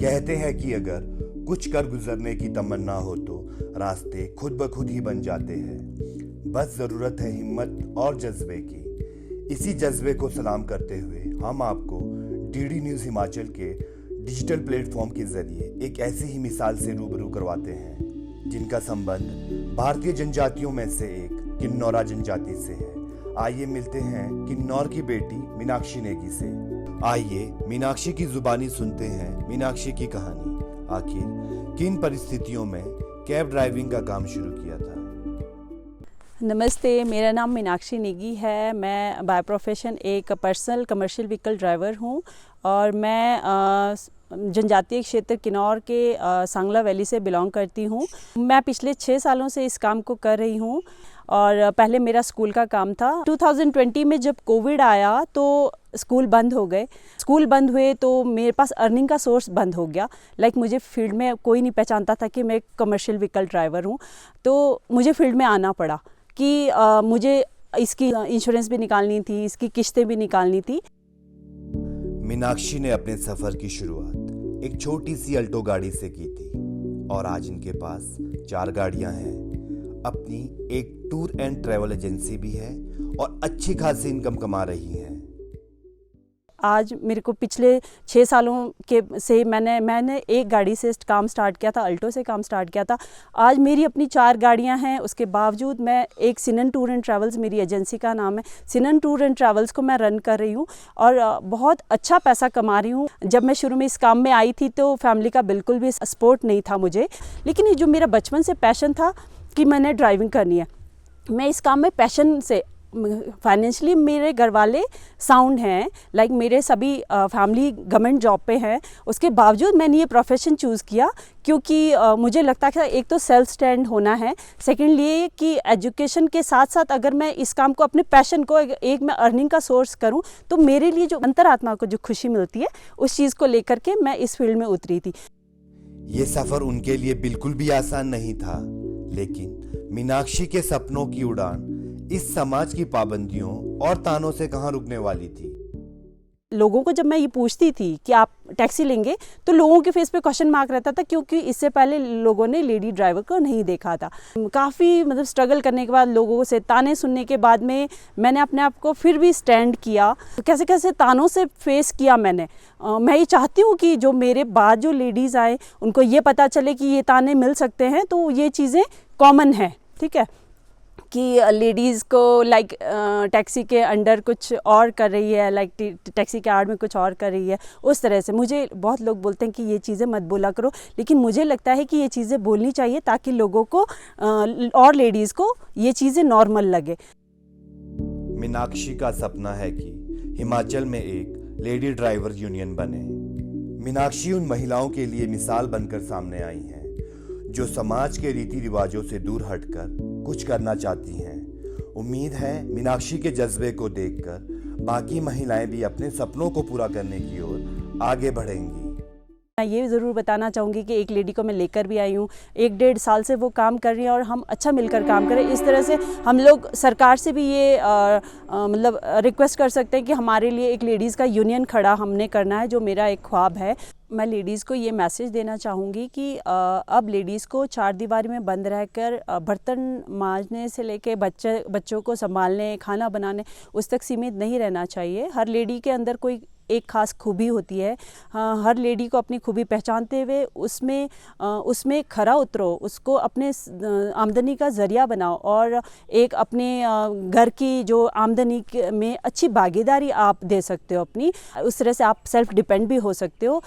कहते हैं कि अगर कुछ कर गुजरने की तमन्ना हो तो रास्ते खुद ब खुद ही बन जाते हैं। बस ज़रूरत है हिम्मत और जज्बे की। इसी जज्बे को सलाम करते हुए हम आपको डीडी न्यूज़ हिमाचल के डिजिटल प्लेटफॉर्म के जरिए एक ऐसी ही मिसाल से रूबरू करवाते हैं जिनका संबंध भारतीय जनजातियों में से एक किन्नौरा जनजाति से है। आइए मिलते हैं किन्नौर की बेटी मीनाक्षी नेगी से। आइए मीनाक्षी की जुबानी सुनते हैं मीनाक्षी की कहानी। आखिर किन परिस्थितियों में कैब ड्राइविंग का काम शुरू किया था। नमस्ते, मेरा नाम मीनाक्षी नेगी है। मैं बाय प्रोफेशन एक पर्सनल कमर्शियल व्हीकल ड्राइवर हूँ और मैं जनजातीय क्षेत्र किन्नौर के सांगला वैली से बिलोंग करती हूँ। मैं पिछले 6 सालों से इस काम को कर रही हूँ और पहले मेरा स्कूल का काम था। 2020 में जब कोविड आया तो स्कूल बंद हो गए। स्कूल बंद हुए तो मेरे पास अर्निंग का सोर्स बंद हो गया। मुझे फील्ड में कोई नहीं पहचानता था कि मैं एक कमर्शियल व्हीकल ड्राइवर हूँ, तो मुझे फील्ड में आना पड़ा कि मुझे इसकी इंश्योरेंस भी निकालनी थी, इसकी किस्तें भी निकालनी थी। मीनाक्षी ने अपने सफ़र की शुरुआत एक छोटी सी अल्टो गाड़ी से की थी और आज इनके पास 4 गाड़ियां हैं। अपनी एक टूर एंड ट्रैवल एजेंसी भी है और अच्छी खासी इनकम कमा रही हैं। आज मेरे को पिछले 6 सालों के से मैंने एक गाड़ी से काम स्टार्ट किया था, अल्टो से काम स्टार्ट किया था। आज मेरी अपनी 4 गाड़ियां हैं। उसके बावजूद मैं एक सिनन टूर एंड ट्रैवल्स, मेरी एजेंसी का नाम है, सिनन टूर एंड ट्रैवल्स को मैं रन कर रही हूँ और बहुत अच्छा पैसा कमा रही हूँ। जब मैं शुरू में इस काम में आई थी तो फैमिली का बिल्कुल भी सपोर्ट नहीं था मुझे, लेकिन ये जो मेरा बचपन से पैशन था कि मैंने ड्राइविंग करनी है, मैं इस काम में पैशन से, फाइनेंशियली मेरे घर वाले साउंड हैं, मेरे सभी फैमिली गवर्नमेंट जॉब पे हैं। उसके बावजूद मैंने ये प्रोफेशन चूज़ किया क्योंकि मुझे लगता है कि एक तो सेल्फ स्टैंड होना है, सेकेंडली ये कि एजुकेशन के साथ साथ अगर मैं इस काम को, अपने पैशन को एक मैं अर्निंग का सोर्स करूं तो मेरे लिए जो अंतरात्मा को जो खुशी मिलती है उस चीज़ को लेकर के मैं इस फील्ड में उतरी थी। ये सफ़र उनके लिए बिल्कुल भी आसान नहीं था, लेकिन मीनाक्षी के सपनों की उड़ान इस समाज की पाबंदियों और तानों से कहां रुकने वाली थी। लोगों को जब मैं ये पूछती थी कि आप टैक्सी लेंगे तो लोगों के फेस पे क्वेश्चन मार्क रहता था, क्योंकि इससे पहले लोगों ने लेडी ड्राइवर को नहीं देखा था। काफ़ी स्ट्रगल करने के बाद, लोगों से ताने सुनने के बाद में मैंने अपने आप को फिर भी स्टैंड किया। कैसे कैसे तानों से फेस किया मैंने। मैं ये चाहती हूँ कि जो मेरे बाद जो लेडीज़ आए उनको ये पता चले कि ये ताने मिल सकते हैं, तो ये चीज़ें कॉमन है, ठीक है, कि लेडीज़ को टैक्सी के अंडर कुछ और कर रही है, टैक्सी के आड़ में कुछ और कर रही है। उस तरह से मुझे बहुत लोग बोलते हैं कि ये चीज़ें मत बोला करो, लेकिन मुझे लगता है कि ये चीज़ें बोलनी चाहिए ताकि लोगों को और लेडीज़ को ये चीज़ें नॉर्मल लगे। मीनाक्षी का सपना है कि हिमाचल में एक लेडी ड्राइवर यूनियन बने। मीनाक्षी उन महिलाओं के लिए मिसाल बनकर सामने आई हैं जो समाज के रीति रिवाजों से दूर हटकर कुछ करना चाहती हैं। उम्मीद है मीनाक्षी के जज्बे को देखकर बाकी महिलाएं भी अपने सपनों को पूरा करने की ओर आगे बढ़ेंगी। मैं ये ज़रूर बताना चाहूँगी कि एक लेडी को मैं लेकर भी आई हूँ, 1-1.5 साल से वो काम कर रही है और हम अच्छा मिलकर काम करें। इस तरह से हम लोग सरकार से भी ये रिक्वेस्ट कर सकते हैं कि हमारे लिए एक लेडीज़ का यूनियन खड़ा हमने करना है, जो मेरा एक ख्वाब है। मैं लेडीज़ को ये मैसेज देना चाहूँगी कि अब लेडीज़ को 4 दीवारी में बंद रहकर बर्तन मांजने से लेके बच्चों को संभालने, खाना बनाने, उस तक सीमित नहीं रहना चाहिए। हर लेडी के अंदर कोई एक ख़ास खूबी होती है। हर लेडी को अपनी खूबी पहचानते हुए उसमें खरा उतरो, उसको अपने आमदनी का ज़रिया बनाओ और एक अपने घर की जो आमदनी में अच्छी भागीदारी आप दे सकते हो अपनी। उस तरह से आप सेल्फ डिपेंड भी हो सकते हो।